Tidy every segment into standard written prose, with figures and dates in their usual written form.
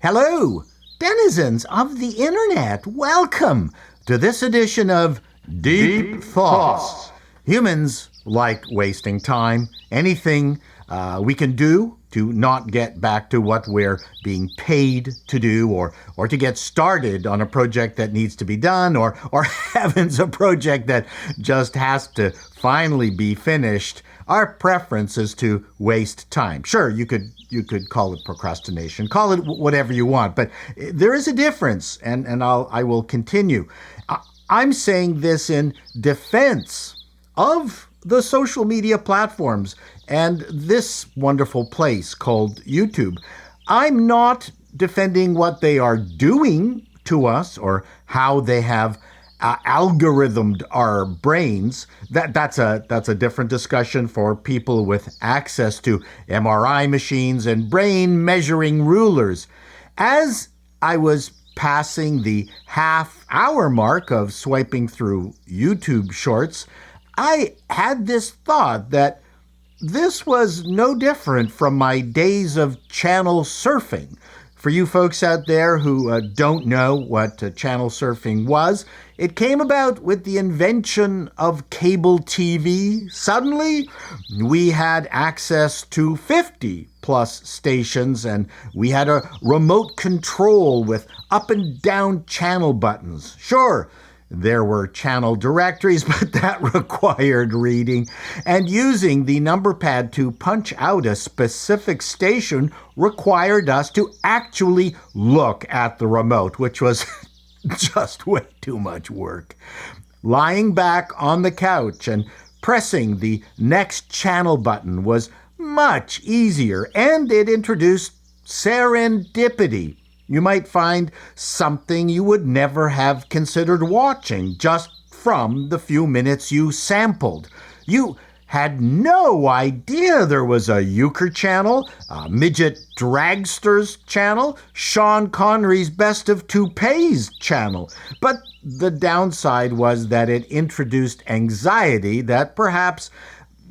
Hello, denizens of the internet. Welcome to this edition of Deep Thoughts. Humans like wasting time. Anything we can do to not get back to what we're being paid to do, or to get started on a project that needs to be done, or heavens, a project that just has to finally be finished. Our preference is to waste time. Sure, you could call it procrastination, call it whatever you want, but there is a difference, and I will continue. I'm saying this in defense of the social media platforms and this wonderful place called YouTube. I'm not defending what they are doing to us or how they have algorithmed our brains. That's a different discussion for people with access to MRI machines and brain measuring rulers. As I was passing the half-hour mark of swiping through YouTube shorts, I had this thought that this was no different from my days of channel surfing. For you folks out there who don't know what channel surfing was, it came about with the invention of cable TV. Suddenly, we had access to 50 plus stations, and we had a remote control with up and down channel buttons. Sure, there were channel directories, but that required reading. And using the number pad to punch out a specific station required us to actually look at the remote, which was just way too much work. Lying back on the couch and pressing the next channel button was much easier, and it introduced serendipity. You might find something you would never have considered watching just from the few minutes you sampled. You had no idea there was a euchre channel, a midget dragsters channel, Sean Connery's Best of Toupees channel. But the downside was that it introduced anxiety that perhaps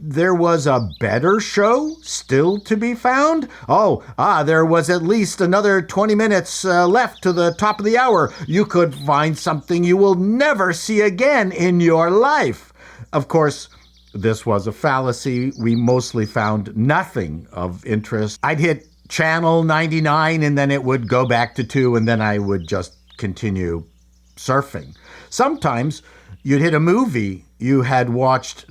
there was a better show still to be found? There was at least another 20 minutes left to the top of the hour. You could find something you will never see again in your life. Of course, this was a fallacy. We mostly found nothing of interest. I'd hit channel 99 and then it would go back to 2, and then I would just continue surfing. Sometimes you'd hit a movie you had watched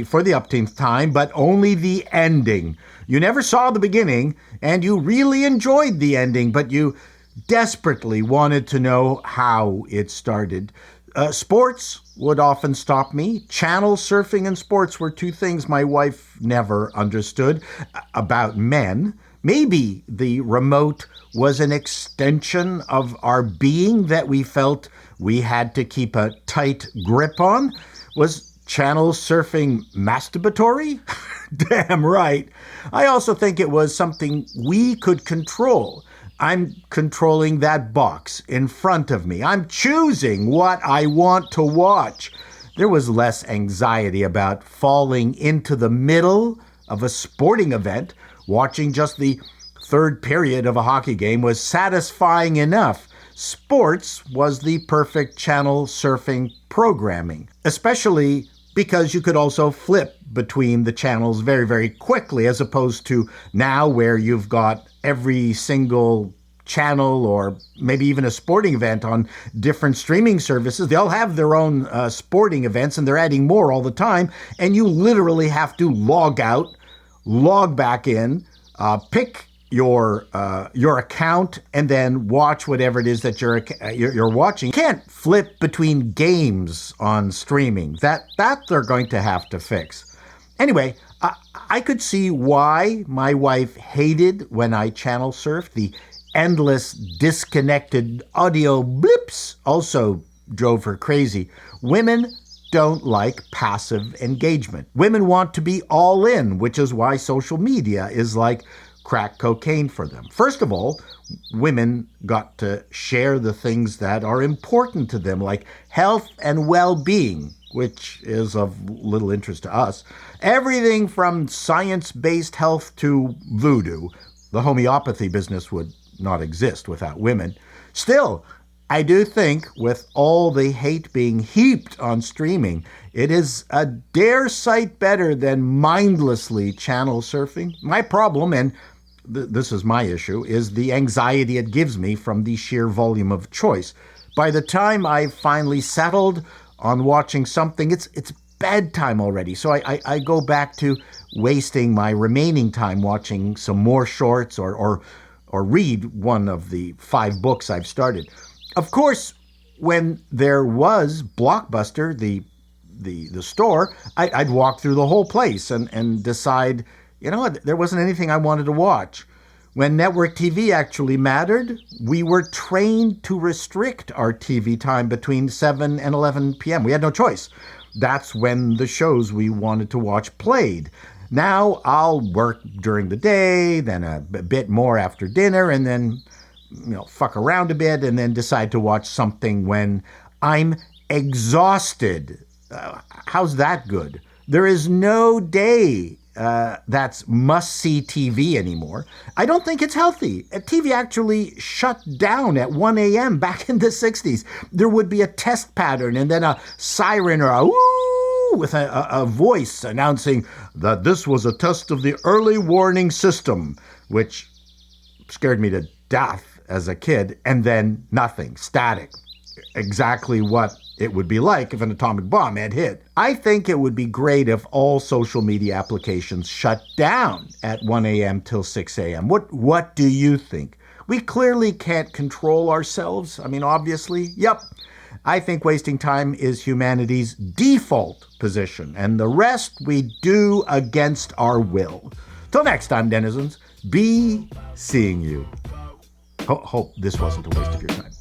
for the upteenth time, but only the ending. You never saw the beginning, and you really enjoyed the ending, but you desperately wanted to know how it started. Sports would often stop me. Channel surfing and sports were two things my wife never understood about men. Maybe the remote was an extension of our being that we felt we had to keep a tight grip on. Was channel surfing masturbatory? Damn right. I also think it was something we could control. I'm controlling that box in front of me. I'm choosing what I want to watch. There was less anxiety about falling into the middle of a sporting event. Watching just the third period of a hockey game was satisfying enough. Sports was the perfect channel surfing programming, especially because you could also flip between the channels very, very quickly, as opposed to now where you've got every single channel or maybe even a sporting event on different streaming services. They all have their own sporting events, and they're adding more all the time, and you literally have to log out, log back in, pick your account, and then watch whatever it is that you're watching. You can't flip between games on streaming. That they're going to have to fix. Anyway, I could see why my wife hated when I channel surfed. The endless disconnected audio blips also drove her crazy. Women don't like passive engagement. Women want to be all in, which is why social media is like crack cocaine for them. First of all, women got to share the things that are important to them, like health and well-being, which is of little interest to us. Everything from science-based health to voodoo. The homeopathy business would not exist without women. Still, I do think with all the hate being heaped on streaming, it is a dare sight better than mindlessly channel surfing. My problem, and this is my issue, is the anxiety it gives me from the sheer volume of choice. By the time I've finally settled on watching something, it's bedtime already. So I go back to wasting my remaining time watching some more shorts or read one of the 5 books I've started. Of course, when there was Blockbuster, the store, I'd walk through the whole place and decide, you know what, there wasn't anything I wanted to watch. When network TV actually mattered, we were trained to restrict our TV time between 7 and 11 p.m. We had no choice. That's when the shows we wanted to watch played. Now I'll work during the day, then a bit more after dinner, and then fuck around a bit, and then decide to watch something when I'm exhausted. How's that good? There is no day that's must-see TV anymore. I don't think it's healthy. TV actually shut down at 1 a.m. back in the 60s. There would be a test pattern and then a siren or a woo with a voice announcing that this was a test of the early warning system, which scared me to death as a kid, and then nothing, static. Exactly what it would be like if an atomic bomb had hit. I think it would be great if all social media applications shut down at 1 a.m. till 6 a.m. What do you think? We clearly can't control ourselves. I mean, obviously. Yep. I think wasting time is humanity's default position, and the rest we do against our will. Till next time, denizens, be seeing you. Hope this wasn't a waste of your time.